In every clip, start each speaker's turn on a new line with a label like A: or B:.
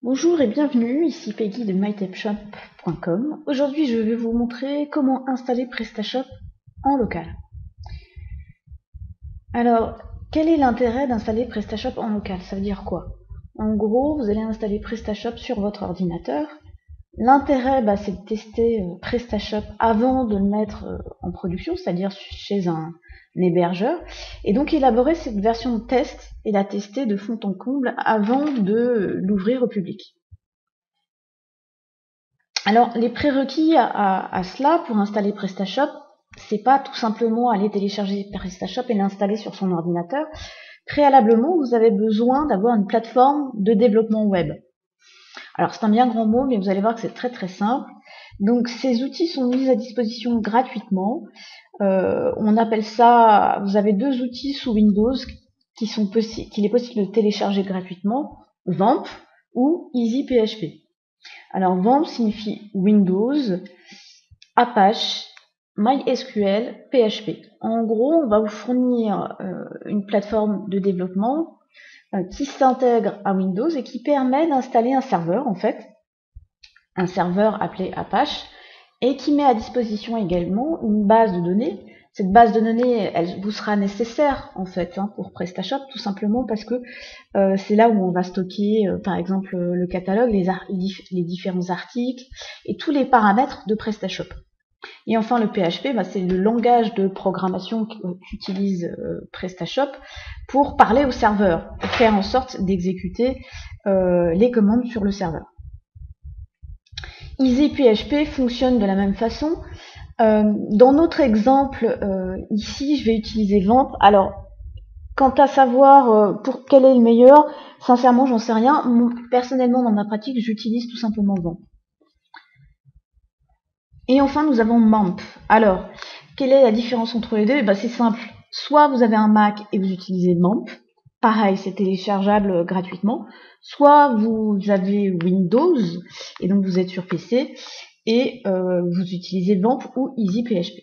A: Bonjour et bienvenue, ici Peggy de mytapshop.com. Aujourd'hui je vais vous montrer comment installer PrestaShop en local. Alors, quel est l'intérêt d'installer PrestaShop en local? Ça veut dire quoi? En gros, vous allez installer PrestaShop sur votre ordinateur. L'intérêt, c'est de tester PrestaShop avant de le mettre en production, c'est-à-dire chez un hébergeur, et donc élaborer cette version de test et la tester de fond en comble avant de l'ouvrir au public. Alors, les prérequis à cela pour installer PrestaShop, c'est pas tout simplement aller télécharger PrestaShop et l'installer sur son ordinateur. Préalablement, vous avez besoin d'avoir une plateforme de développement web. Alors, c'est un bien grand mot, mais vous allez voir que c'est très très simple. Donc, ces outils sont mis à disposition gratuitement. On appelle ça, vous avez deux outils sous Windows qu'il est possible de télécharger gratuitement, VAMP ou EasyPHP. Alors, VAMP signifie Windows, Apache, MySQL, PHP. En gros, on va vous fournir une plateforme de développement qui s'intègre à Windows et qui permet d'installer un serveur, en fait, un serveur appelé Apache, et qui met à disposition également une base de données. Cette base de données, elle vous sera nécessaire en fait pour PrestaShop, tout simplement parce que c'est là où on va stocker par exemple le catalogue, les différents articles et tous les paramètres de PrestaShop. Et enfin le PHP, c'est le langage de programmation qu'utilise PrestaShop pour parler au serveur, pour faire en sorte d'exécuter les commandes sur le serveur. EasyPHP fonctionne de la même façon. Dans notre exemple, ici, je vais utiliser VAMP. Alors, quant à savoir pour quel est le meilleur, sincèrement, j'en sais rien. Personnellement, dans ma pratique, j'utilise tout simplement VAMP. Et enfin, nous avons MAMP. Alors, quelle est la différence entre les deux? C'est simple. Soit vous avez un Mac et vous utilisez MAMP. Pareil, c'est téléchargeable gratuitement. Soit vous avez Windows et donc vous êtes sur PC et vous utilisez VAMP ou EasyPHP.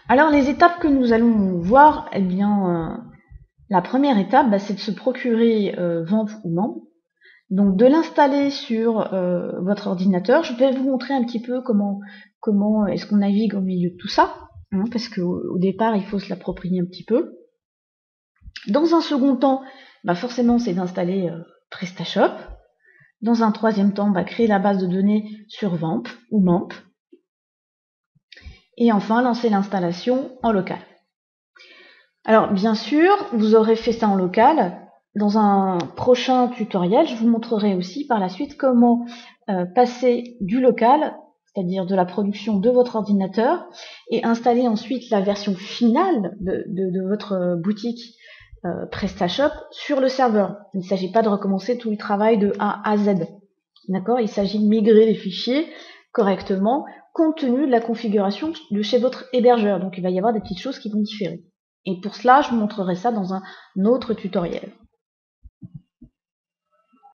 A: Alors les étapes que nous allons voir, la première étape, c'est de se procurer VAMP ou MAMP. Donc de l'installer sur votre ordinateur. Je vais vous montrer un petit peu comment est-ce qu'on navigue au milieu de tout ça, parce qu'au départ, il faut se l'approprier un petit peu. Dans un second temps, forcément, c'est d'installer PrestaShop. Dans un troisième temps, créer la base de données sur VAMP ou MAMP. Et enfin, lancer l'installation en local. Alors, bien sûr, vous aurez fait ça en local. Dans un prochain tutoriel, je vous montrerai aussi par la suite comment passer du local, c'est-à-dire de la production de votre ordinateur, et installer ensuite la version finale de votre boutique PrestaShop sur le serveur. Il ne s'agit pas de recommencer tout le travail de A à Z. D'accord ? Il s'agit de migrer les fichiers correctement compte tenu de la configuration de chez votre hébergeur. Donc il va y avoir des petites choses qui vont différer. Et pour cela, je vous montrerai ça dans un autre tutoriel.